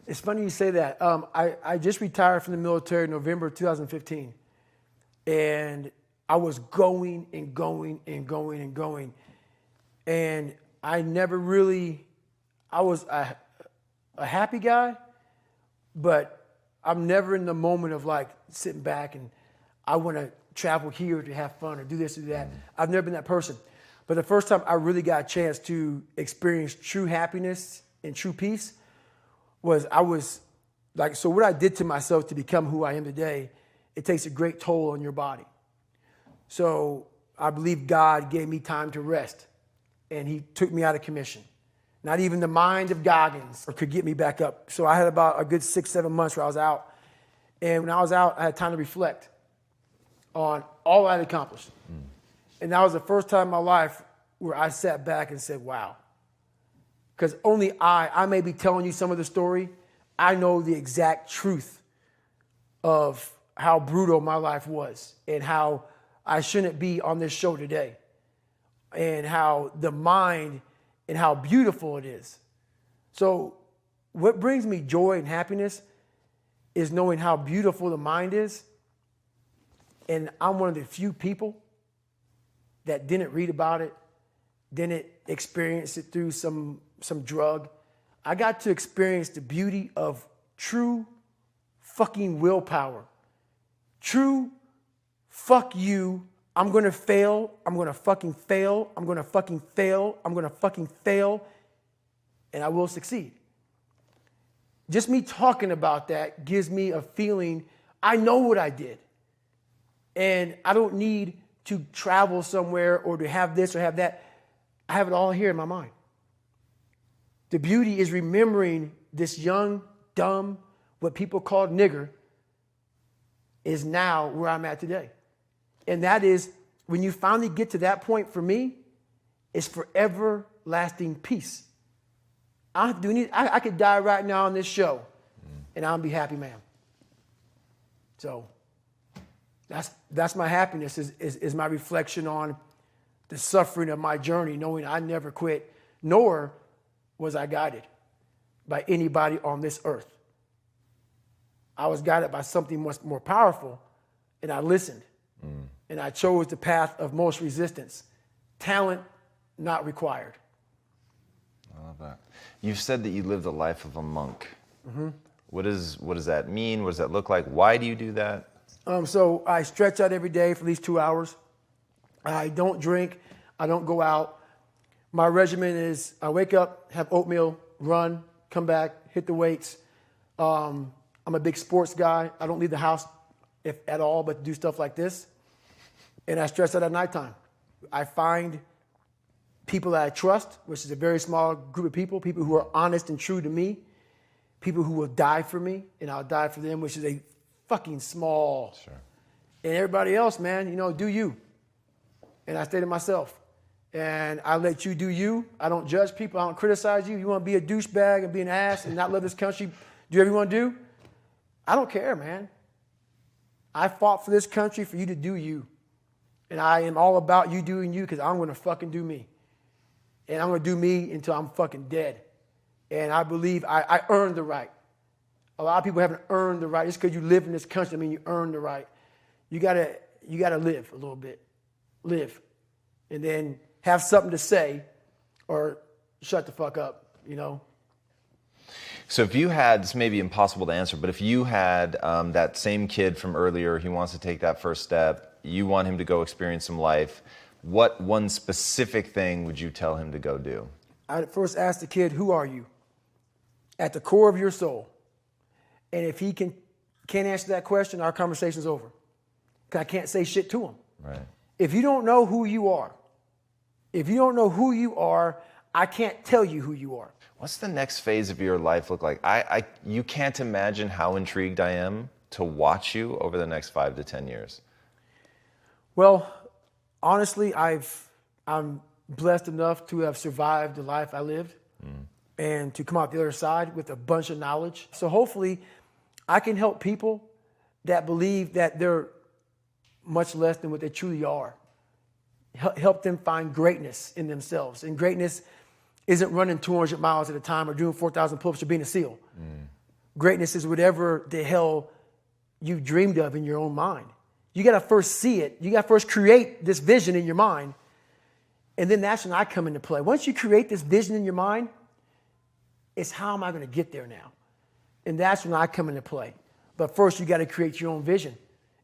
S2: It's funny you say that. I just retired from the military in November 2015. And I was going and going and going and going. And I never really, I was a happy guy, but I'm never in the moment of like sitting back and I want to travel here to have fun or do this or do that. I've never been that person. But the first time I really got a chance to experience true happiness and true peace was so what I did to myself to become who I am today, it takes a great toll on your body. So I believe God gave me time to rest, and he took me out of commission. Not even the mind of Goggins could get me back up. So I had about a good 6-7 months where I was out. And when I was out, I had time to reflect on all I had accomplished. And that was the first time in my life where I sat back and said, wow. Because only I may be telling you some of the story. I know the exact truth of how brutal my life was and how I shouldn't be on this show today and how the mind and how beautiful it is. So what brings me joy and happiness is knowing how beautiful the mind is. And I'm one of the few people that didn't read about it, didn't experience it through some drug. I got to experience the beauty of true fucking willpower. True, fuck you, I'm gonna fail, I'm gonna fucking fail, I'm gonna fucking fail, I'm gonna fucking fail, and I will succeed. Just me talking about that gives me a feeling I know what I did. And I don't need to travel somewhere or to have this or have that. I have it all here in my mind. The beauty is remembering this young, dumb, what people call nigger, is now where I'm at today. And that is, when you finally get to that point for me, it's for everlasting peace. I could die right now on this show, and I'll be happy, man. So that's my happiness, is my reflection on the suffering of my journey, knowing I never quit, nor was I guided by anybody on this earth. I was guided by something much more powerful, and I listened. And I chose the path of most resistance. Talent not required.
S1: I love that. You've said that you lived the life of a monk. What does that mean? What does that look like? Why do you do that?
S2: So I stretch out every day for at least 2 hours. I don't drink. I don't go out. My regimen is I wake up, have oatmeal, run, come back, hit the weights. I'm a big sports guy. I don't leave the house if at all, but do stuff like this. And I stretch out at nighttime. I find people that I trust, which is a very small group of people who are honest and true to me, people who will die for me, and I'll die for them, which is a fucking small.
S1: Sure.
S2: And everybody else, man, do you. And I stay to myself. And I let you do you. I don't judge people. I don't criticize you. You want to be a douchebag and be an ass and not love this country, do whatever you want to do? I don't care, man. I fought for this country for you to do you. And I am all about you doing you because I'm going to fucking do me. And I'm going to do me until I'm fucking dead. And I believe I earned the right. A lot of people haven't earned the right. Just because you live in this country, I mean, you earned the right. You gotta live a little bit. Live. And then have something to say or shut the fuck up,
S1: So if you had, this may be impossible to answer, but if you had that same kid from earlier, he wants to take that first step, you want him to go experience some life, what one specific thing would you tell him to go do?
S2: I'd first ask the kid, who are you? At the core of your soul. And if he can't answer that question, our conversation's over. Because I can't say shit to him.
S1: Right.
S2: If you don't know who you are, I can't tell you who you are.
S1: What's the next phase of your life look like? You can't imagine how intrigued I am to watch you over the next 5 to 10 years.
S2: Well, honestly, I'm blessed enough to have survived the life I lived and to come out the other side with a bunch of knowledge. So hopefully I can help people that believe that they're much less than what they truly are. Help them find greatness in themselves. And greatness isn't running 200 miles at a time or doing 4,000 pull-ups or being a SEAL. Greatness is whatever the hell you dreamed of in your own mind. You got to first see it. You got to first create this vision in your mind. And then that's when I come into play. Once you create this vision in your mind, it's how am I going to get there now? And that's when I come into play. But first, you got to create your own vision.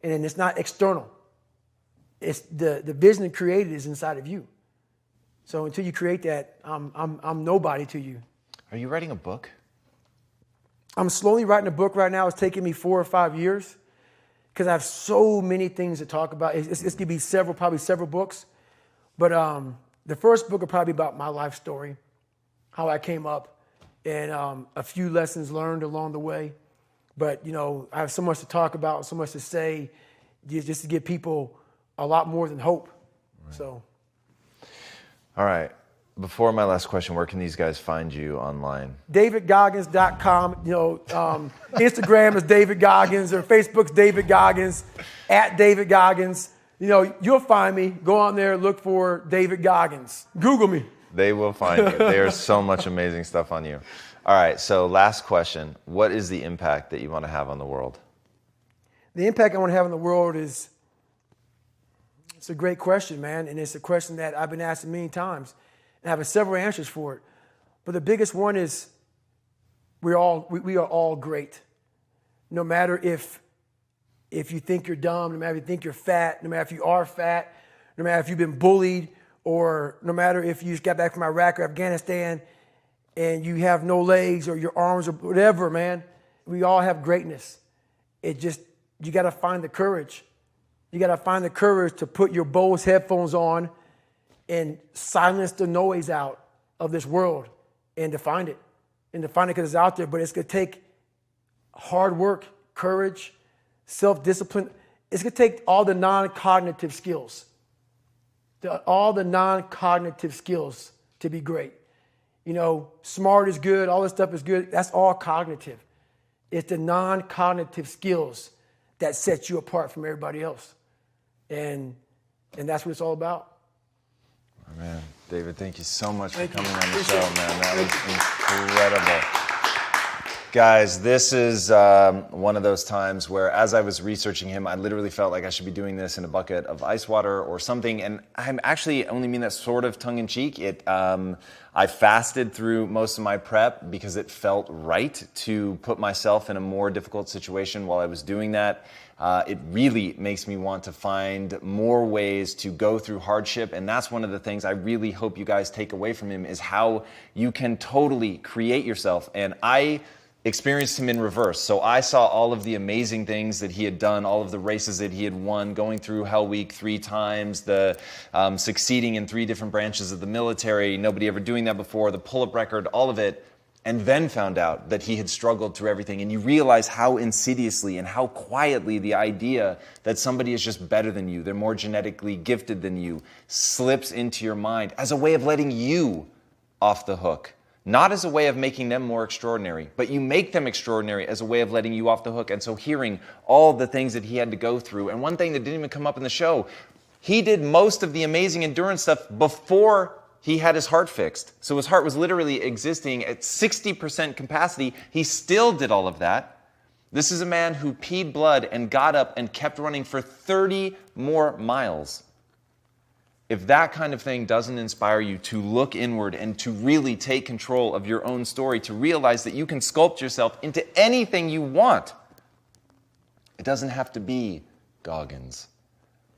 S2: And then it's not external. It's the vision created is inside of you. So until you create that, I'm nobody to you.
S1: Are you writing a book?
S2: I'm slowly writing a book right now. It's taking me 4 or 5 years because I have so many things to talk about. It's going to be probably several books. But the first book will probably be about my life story, how I came up, and a few lessons learned along the way. But, I have so much to talk about, so much to say, just to give people a lot more than hope. Right. So.
S1: All right. Before my last question, where can these guys find you online?
S2: DavidGoggins.com. Instagram is David Goggins or Facebook's David Goggins, @David Goggins. You'll find me. Go on there, look for David Goggins. Google me.
S1: They will find you. There's so much amazing stuff on you. All right, so last question. What is the impact that you want to have on the world?
S2: The impact I want to have on the world it's a great question, man. And it's a question that I've been asked many times. And I have several answers for it. But the biggest one is we are all great. No matter if you think you're dumb, no matter if you think you're fat, no matter if you are fat, no matter if you've been bullied, or no matter if you just got back from Iraq or Afghanistan and you have no legs or your arms or whatever, man, we all have greatness. You got to find the courage. You got to find the courage to put your Bose headphones on and silence the noise out of this world and to find it. And to find it because it's out there, but it's going to take hard work, courage, self-discipline. It's going to take all the non-cognitive skills. All the non-cognitive skills to be great. Smart is good, all this stuff is good. That's all cognitive. It's the non-cognitive skills that set you apart from everybody else. And that's what it's all about.
S1: David, thank you so much for
S2: Thank you.
S1: coming on the
S2: Appreciate
S1: show,
S2: it.
S1: man. That was
S2: Thank
S1: incredible. Guys, this is one of those times where, as I was researching him, I literally felt like I should be doing this in a bucket of ice water or something. And I actually only mean that sort of tongue-in-cheek. I fasted through most of my prep because it felt right to put myself in a more difficult situation while I was doing that. It really makes me want to find more ways to go through hardship. And that's one of the things I really hope you guys take away from him, is how you can totally create yourself. And I experienced him in reverse. So I saw all of the amazing things that he had done, all of the races that he had won, going through Hell Week 3 times, the succeeding in 3 different branches of the military, nobody ever doing that before, the pull-up record, all of it, and then found out that he had struggled through everything. And you realize how insidiously and how quietly the idea that somebody is just better than you, they're more genetically gifted than you, slips into your mind as a way of letting you off the hook. Not as a way of making them more extraordinary, but you make them extraordinary as a way of letting you off the hook. And so hearing all the things that he had to go through, and one thing that didn't even come up in the show, he did most of the amazing endurance stuff before he had his heart fixed. So his heart was literally existing at 60% capacity. He still did all of that. This is a man who peed blood and got up and kept running for 30 more miles. If that kind of thing doesn't inspire you to look inward and to really take control of your own story, to realize that you can sculpt yourself into anything you want, it doesn't have to be Goggins.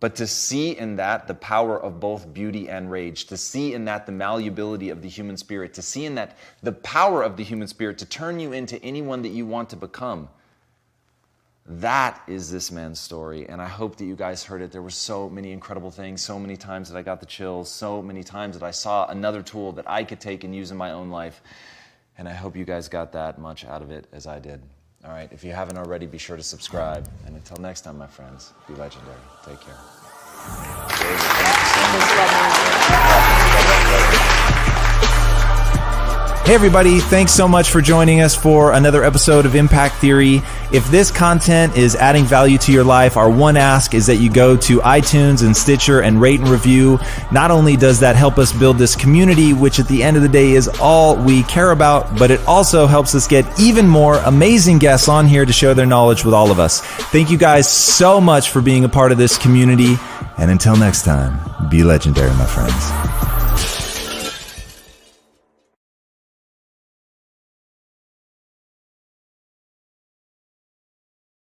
S1: But to see in that the power of both beauty and rage, to see in that the malleability of the human spirit, to see in that the power of the human spirit to turn you into anyone that you want to become, that is this man's story, and I hope that you guys heard it. There were so many incredible things, so many times that I got the chills, so many times that I saw another tool that I could take and use in my own life, and I hope you guys got that much out of it as I did. All right, if you haven't already, be sure to subscribe, and until next time, my friends, be legendary. Take care. David,
S3: Hey everybody, thanks so much for joining us for another episode of Impact Theory. If this content is adding value to your life, our one ask is that you go to iTunes and Stitcher and rate and review. Not only does that help us build this community, which at the end of the day is all we care about, but it also helps us get even more amazing guests on here to share their knowledge with all of us. Thank you guys so much for being a part of this community. And until next time, be legendary, my friends.